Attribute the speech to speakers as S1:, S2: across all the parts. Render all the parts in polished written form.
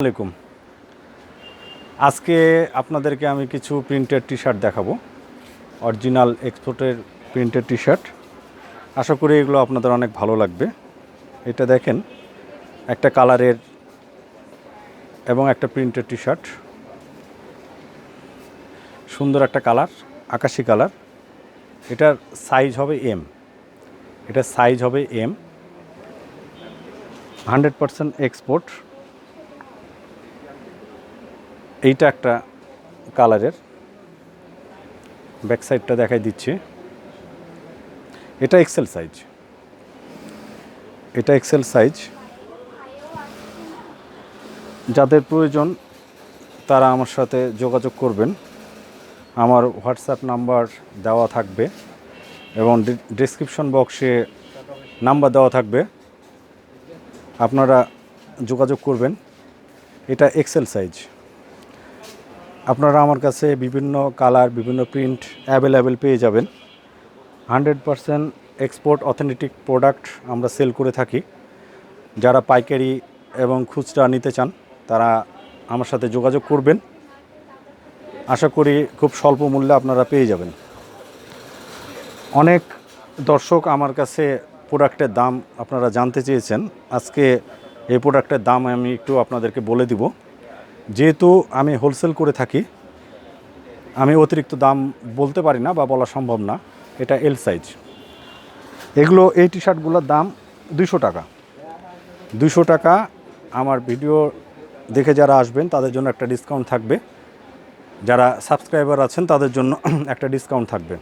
S1: আসসালামাইকুম। আজকে আপনাদেরকে আমি কিছু প্রিন্টেড টি শার্ট দেখাবো, অরিজিনাল এক্সপোর্টের প্রিন্টেড টি শার্ট। আশা করি এগুলো আপনাদের অনেক ভালো লাগবে। এটা দেখেন, একটা কালারের এবং একটা প্রিন্টেড টি শার্ট, সুন্দর একটা কালার, আকাশি কালার। এটার সাইজ হবে এম, এটার সাইজ হবে এম, 100% এক্সপোর্ট। এইটা একটা কালারের, ব্যাক সাইডটা দেখাই দিচ্ছি। এটা এক্সেল সাইজ, এটা এক্সেল সাইজ। যাদের প্রয়োজন তারা আমার সাথে যোগাযোগ করবেন। আমার হোয়াটসঅ্যাপ নাম্বার দেওয়া থাকবে এবং ডেসক্রিপশন বক্সে নাম্বার দেওয়া থাকবে, আপনারা যোগাযোগ করবেন। এটা এক্সেল সাইজ। আপনারা আমার কাছে বিভিন্ন কালার, বিভিন্ন প্রিন্ট অ্যাভেলেবেল পেয়ে যাবেন। 100% এক্সপোর্ট অথেন্টিক প্রোডাক্ট আমরা সেল করে থাকি। যারা পাইকারি এবং খুচরা নিতে চান তারা আমার সাথে যোগাযোগ করবেন। আশা করি খুব স্বল্প মূল্যে আপনারা পেয়ে যাবেন। অনেক দর্শক আমার কাছে প্রোডাক্টের দাম আপনারা জানতে চেয়েছেন। আজকে এই প্রোডাক্টের দাম আমি একটু আপনাদেরকে বলে দিব। যেহেতু আমি হোলসেল করে থাকি, আমি অতিরিক্ত দাম বলতে পারি না বা বলা সম্ভব না। এটা এল সাইজ। এগুলো, এই টি শার্টগুলোর দাম 200 টাকা। 200 টাকা। আমার ভিডিও দেখে যারা আসবেন তাদের জন্য একটা ডিসকাউন্ট থাকবে, যারা সাবস্ক্রাইবার আছেন তাদের জন্য একটা ডিসকাউন্ট থাকবে।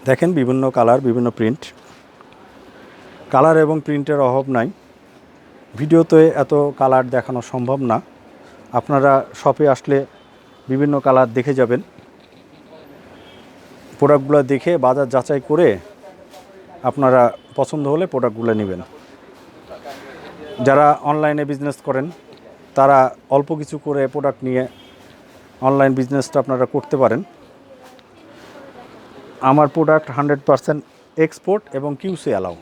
S1: দেখেন, বিভিন্ন কালার, বিভিন্ন প্রিন্ট। কালার এবং প্রিন্টের অভাব নাই। ভিডিওতে এত কালার দেখানো সম্ভব না। আপনারা শপে আসলে বিভিন্ন কালার দেখে যাবেন। প্রোডাক্টগুলো দেখে বাজার যাচাই করে আপনারা পছন্দ হলে প্রোডাক্টগুলো নেবেন। যারা অনলাইনে বিজনেস করেন তারা অল্প কিছু করে প্রোডাক্ট নিয়ে অনলাইন বিজনেসটা আপনারা করতে পারেন। আমার প্রোডাক্ট 100% এক্সপোর্ট এবং কিউসি অ্যালাউ।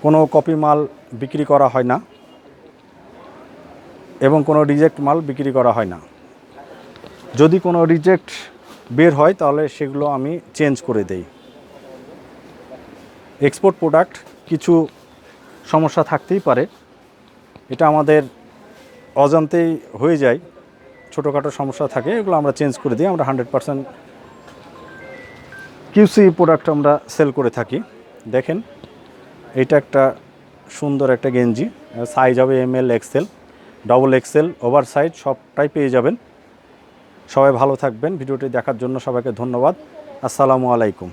S1: কোনো কপি মাল বিক্রি করা হয় না এবং কোনো রিজেক্ট মাল বিক্রি করা হয় না। যদি কোনো রিজেক্ট বের হয় তাহলে সেগুলো আমি চেঞ্জ করে দেই। এক্সপোর্ট প্রোডাক্ট কিছু সমস্যা থাকতেই পারে, এটা আমাদের অজান্তেই হয়ে যায়। ছোটোখাটো সমস্যা থাকে, এগুলো আমরা চেঞ্জ করে দিই। আমরা 100% কিউসি প্রোডাক্ট আমরা সেল করে থাকি। দেখেন, এটা একটা সুন্দর একটা গেঞ্জি, সাইজ হবে ML, XL, double XL, over size সবটাই পেয়ে যাবেন। সবাই ভালো থাকবেন। ভিডিওটি দেখার জন্য সবাইকে ধন্যবাদ। আসসালামু আলাইকুম।